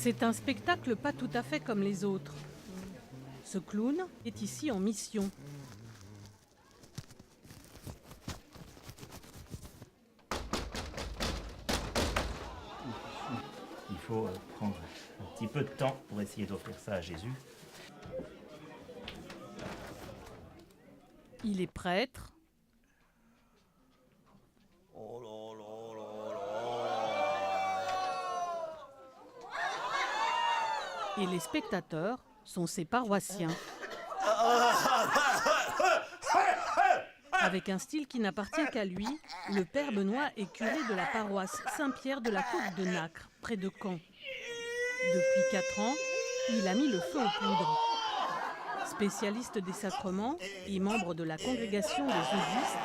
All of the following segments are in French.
C'est un spectacle pas tout à fait comme les autres. Ce clown est ici en mission. Il faut prendre un petit peu de temps pour essayer d'offrir ça à Jésus. Il est prêtre. Et les spectateurs sont ses paroissiens. Avec un style qui n'appartient qu'à lui, le père Benoît est curé de la paroisse Saint-Pierre de la Côte de Nacre, près de Caen. Depuis 4 ans, il a mis le feu aux poudres. Spécialiste des sacrements et membre de la congrégation des eusistes,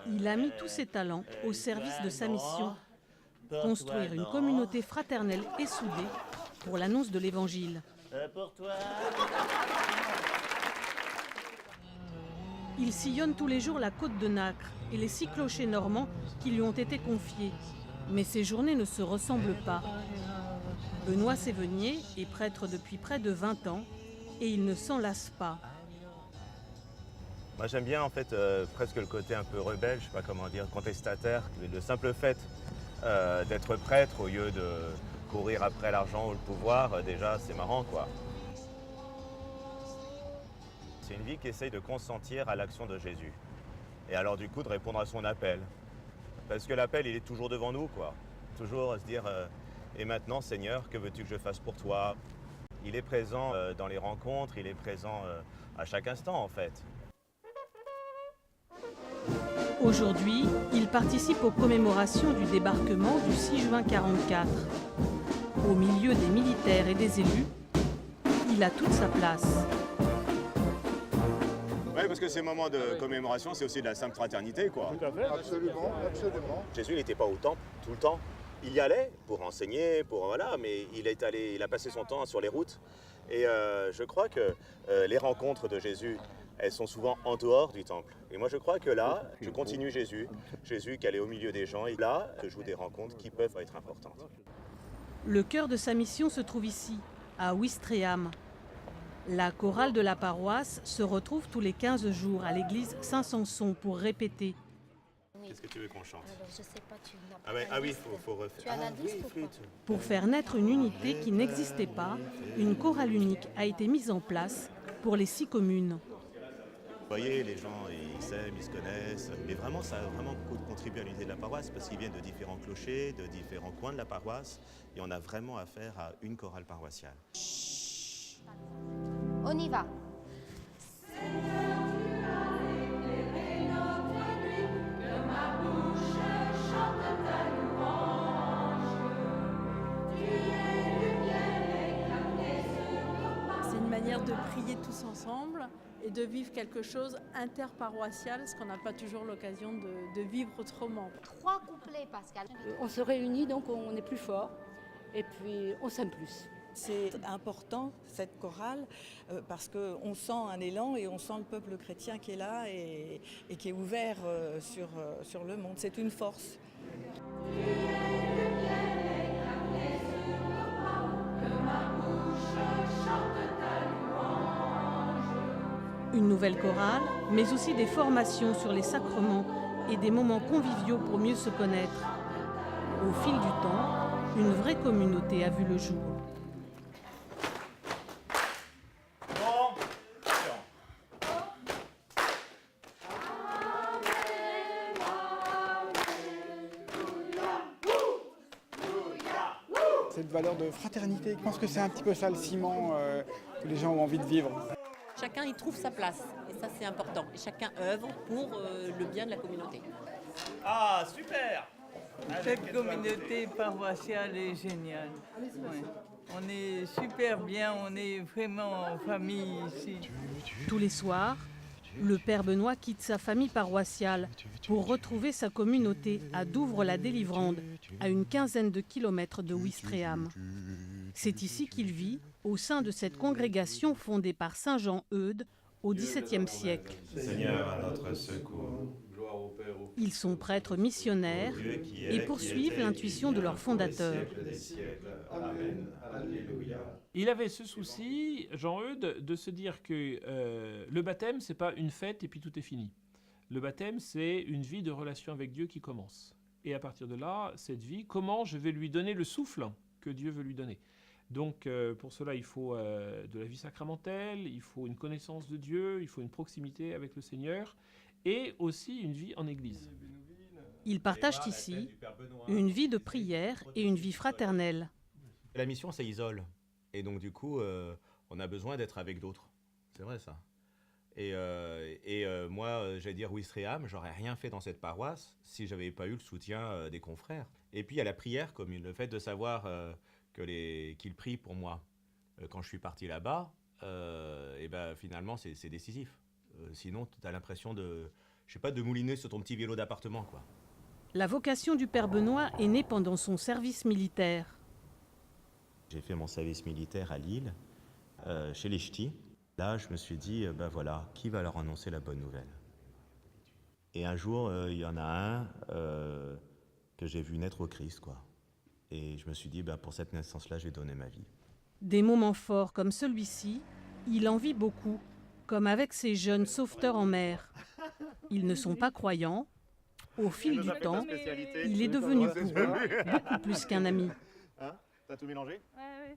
il a mis tous ses talents au service de sa mission, construire une communauté fraternelle et soudée pour l'annonce de l'Évangile. Il sillonne tous les jours la côte de Nacre et les 6 clochers normands qui lui ont été confiés. Mais ses journées ne se ressemblent pas. Benoît Sévenier est prêtre depuis près de 20 ans et il ne s'en lasse pas. Moi j'aime bien en fait presque le côté un peu rebelle, je sais pas comment dire, contestataire. Le simple fait d'être prêtre au lieu de courir après l'argent ou le pouvoir, déjà c'est marrant quoi. C'est une vie qui essaye de consentir à l'action de Jésus. Et alors du coup de répondre à son appel. Parce que l'appel il est toujours devant nous quoi. Toujours se dire et maintenant Seigneur, que veux-tu que je fasse pour toi? Il est présent dans les rencontres, il est présent à chaque instant en fait. Aujourd'hui, il participe aux commémorations du débarquement du 6 juin 1944. Au milieu des militaires et des élus, il a toute sa place. Oui, parce que ces moments de commémoration, c'est aussi de la sainte fraternité, quoi. Tout à fait. Absolument, absolument. Jésus n'était pas au temple tout le temps. Il y allait pour enseigner, voilà, mais il a passé son temps sur les routes. Et je crois que les rencontres de Jésus, elles sont souvent en dehors du temple. Et moi, je crois que là, je continue Jésus qui est au milieu des gens. Et là, je joue des rencontres qui peuvent être importantes. Le cœur de sa mission se trouve ici, à Ouistreham. La chorale de la paroisse se retrouve tous les 15 jours à l'église Saint-Samson pour répéter. Qu'est-ce que tu veux qu'on chante? Je sais pas, tu n'as pas Ah oui, il faut refaire. Tu as la liste ou pas? Pour faire naître une unité qui n'existait pas, une chorale unique a été mise en place pour les 6 communes. Vous voyez, les gens, ils s'aiment, ils se connaissent. Mais vraiment, ça a vraiment beaucoup contribué à l'unité de la paroisse parce qu'ils viennent de différents clochers, de différents coins de la paroisse. Et on a vraiment affaire à une chorale paroissiale. On y va. C'est une manière de prier tous ensemble et de vivre quelque chose interparoissial, ce qu'on n'a pas toujours l'occasion de vivre autrement. 3 couplets, Pascal. On se réunit, donc on est plus fort et puis on s'aime plus. C'est important, cette chorale, parce qu'on sent un élan et on sent le peuple chrétien qui est là et qui est ouvert sur le monde. C'est une force. Une nouvelle chorale, mais aussi des formations sur les sacrements et des moments conviviaux pour mieux se connaître. Au fil du temps, une vraie communauté a vu le jour. Cette valeur de fraternité, je pense que c'est un petit peu ça le ciment que les gens ont envie de vivre. Chacun y trouve sa place, et ça c'est important. Et chacun œuvre pour le bien de la communauté. Ah, super! Cette communauté paroissiale est géniale. Ouais. On est super bien, on est vraiment en famille ici. Tous les soirs, le père Benoît quitte sa famille paroissiale pour retrouver sa communauté à Douvres-la-Délivrande, à une quinzaine de kilomètres de Ouistreham. C'est ici qu'il vit, au sein de cette congrégation fondée par saint Jean Eudes au XVIIe siècle. Seigneur, à notre secours. Ils sont prêtres missionnaires et poursuivent l'intuition de leur fondateur. Il avait ce souci, Jean-Eudes, de se dire que le baptême, c'est pas une fête et puis tout est fini. Le baptême, c'est une vie de relation avec Dieu qui commence. Et à partir de là, cette vie, comment je vais lui donner le souffle que Dieu veut lui donner. Donc pour cela, il faut de la vie sacramentelle, il faut une connaissance de Dieu, il faut une proximité avec le Seigneur et aussi une vie en Église. Ils partagent ici une vie de prière et une vie fraternelle. La mission, ça isole. Et donc du coup, on a besoin d'être avec d'autres. C'est vrai ça. Et moi, j'allais dire Ouistreham, j'aurais rien fait dans cette paroisse si j'avais pas eu le soutien des confrères. Et puis il y a la prière commune, le fait de savoir qu'ils prient pour moi. Quand je suis parti là-bas, et ben finalement c'est décisif. Sinon, tu as l'impression de mouliner sur ton petit vélo d'appartement, quoi. La vocation du Père Benoît est née pendant son service militaire. J'ai fait mon service militaire à Lille, chez les Ch'tis. Là, je me suis dit, ben voilà, qui va leur annoncer la bonne nouvelle? Et un jour, il y en a un que j'ai vu naître au Christ, quoi. Et je me suis dit, ben, pour cette naissance-là, je vais donner ma vie. Des moments forts comme celui-ci, il en vit beaucoup, comme avec ces jeunes sauveteurs en mer. Ils ne sont pas croyants. Au fil du temps, il est devenu pour eux beaucoup plus qu'un ami. Hein? T'as tout mélangé? Ouais.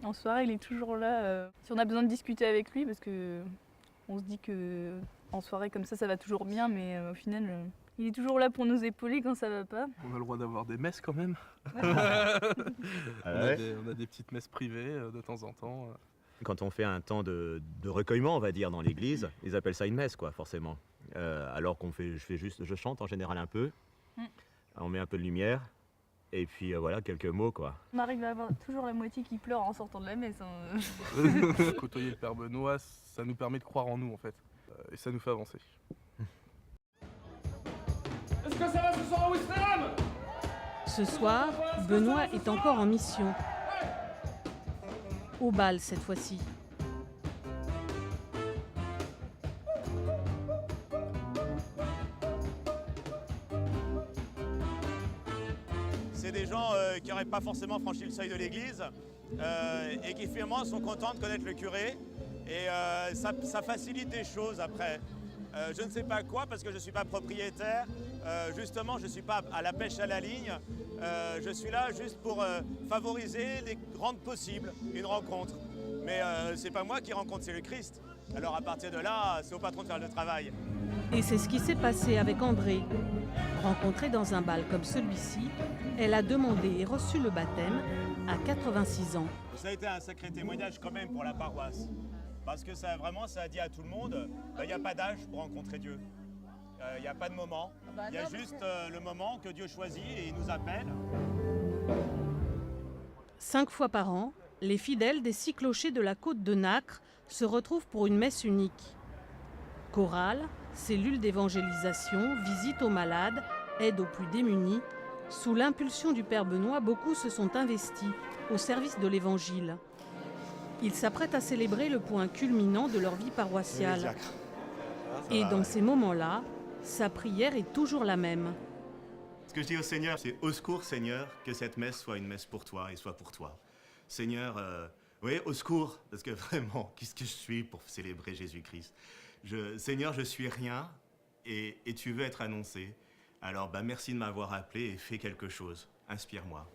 En soirée, il est toujours là. Si on a besoin de discuter avec lui, parce que on se dit que en soirée comme ça va toujours bien, mais au final, il est toujours là pour nous épauler quand ça va pas. On a le droit d'avoir des messes quand même. Ouais. On a des petites messes privées de temps en temps. Quand on fait un temps de recueillement, on va dire, dans l'église, ils appellent ça une messe, quoi, forcément. Alors je chante en général un peu, on met un peu de lumière, et puis voilà, quelques mots, quoi. On arrive à avoir toujours la moitié qui pleure en sortant de la messe. Hein. Côtoyer le Père Benoît, ça nous permet de croire en nous, en fait, et ça nous fait avancer. Est-ce que ça va ce soir à Ouistreham? Ce soir, Benoît est encore en mission. Au bal cette fois-ci. C'est des gens qui n'auraient pas forcément franchi le seuil de l'église et qui finalement sont contents de connaître le curé. Et ça facilite des choses après. Je ne sais pas quoi parce que je ne suis pas propriétaire. Justement, je ne suis pas à la pêche à la ligne. Je suis là juste pour favoriser les rendre possible une rencontre. Mais c'est pas moi qui rencontre, c'est le Christ. Alors à partir de là, c'est au patron de faire le travail. Et c'est ce qui s'est passé avec André. Rencontrée dans un bal comme celui-ci, elle a demandé et reçu le baptême à 86 ans. Ça a été un sacré témoignage quand même pour la paroisse. Parce que ça a dit à tout le monde, il n'y a pas d'âge pour rencontrer Dieu. Il n'y a pas de moment. Il y a juste le moment que Dieu choisit et il nous appelle. 5 fois par an, les fidèles des 6 clochers de la côte de Nacre se retrouvent pour une messe unique. Chorale, cellule d'évangélisation, visite aux malades, aide aux plus démunis. Sous l'impulsion du Père Benoît, beaucoup se sont investis au service de l'Évangile. Ils s'apprêtent à célébrer le point culminant de leur vie paroissiale. Et dans ces moments-là, sa prière est toujours la même. Ce que je dis au Seigneur, c'est « Au secours, Seigneur, que cette messe soit une messe pour toi et soit pour toi. » Seigneur, oui, au secours, parce que vraiment, qu'est-ce que je suis pour célébrer Jésus-Christ? Seigneur, je suis rien et tu veux être annoncé. Alors, merci de m'avoir appelé et fais quelque chose. Inspire-moi.